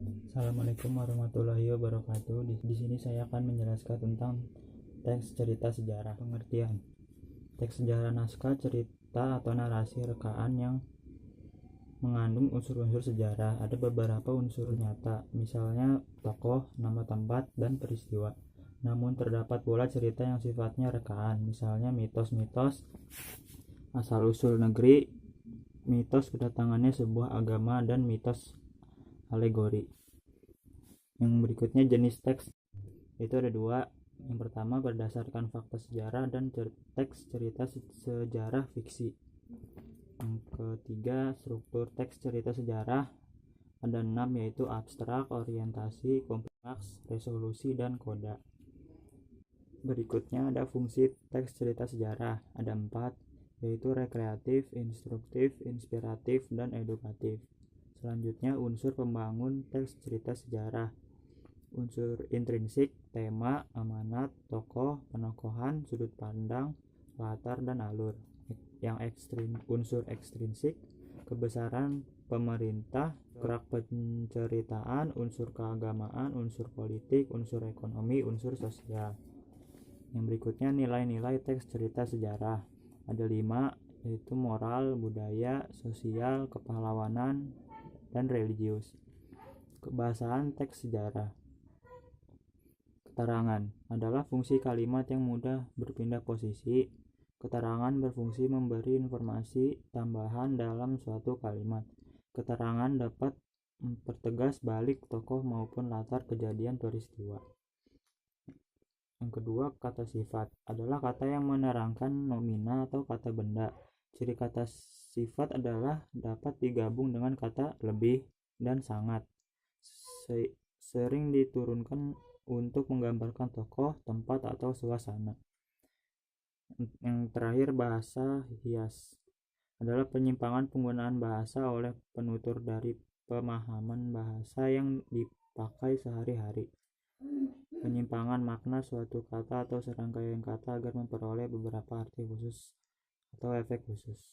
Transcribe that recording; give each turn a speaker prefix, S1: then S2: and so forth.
S1: Assalamualaikum warahmatullahi wabarakatuh. Di sini saya akan menjelaskan tentang teks cerita sejarah. Pengertian: teks sejarah naskah cerita atau narasi rekaan yang mengandung unsur-unsur sejarah. Ada beberapa unsur nyata, misalnya tokoh, nama tempat, dan peristiwa. Namun terdapat pula cerita yang sifatnya rekaan, misalnya mitos-mitos asal-usul negeri, mitos kedatangannya sebuah agama, dan mitos alegori. Yang berikutnya jenis teks itu ada dua. Yang pertama berdasarkan fakta sejarah dan teks cerita sejarah fiksi. Yang ketiga struktur teks cerita sejarah ada 6, yaitu abstrak, orientasi, kompleks, resolusi, dan koda. Berikutnya ada fungsi teks cerita sejarah ada 4, yaitu rekreatif, instruktif, inspiratif, dan edukatif. Selanjutnya unsur pembangun teks cerita sejarah: unsur intrinsik, tema, amanat, tokoh, penokohan, sudut pandang, latar, dan alur. Yang unsur ekstrinsik: kebesaran pemerintah, gerak penceritaan, unsur keagamaan, unsur politik, unsur ekonomi, unsur sosial. Yang berikutnya nilai-nilai teks cerita sejarah ada 5, yaitu moral, budaya, sosial, kepahlawanan, dan religius. Kebahasaan teks sejarah: keterangan adalah fungsi kalimat yang mudah berpindah posisi. Keterangan berfungsi memberi informasi tambahan dalam suatu kalimat. Keterangan dapat mempertegas balik tokoh maupun latar kejadian peristiwa. Yang kedua, kata sifat adalah kata yang menerangkan nomina atau kata benda. Ciri kata sifat adalah dapat digabung dengan kata lebih dan sangat. Sering diturunkan untuk menggambarkan tokoh, tempat, atau suasana. Yang terakhir, bahasa hias adalah penyimpangan penggunaan bahasa oleh penutur dari pemahaman bahasa yang dipakai sehari-hari. Penyimpangan makna suatu kata atau serangkaian kata agar memperoleh beberapa arti khusus atau efek khusus.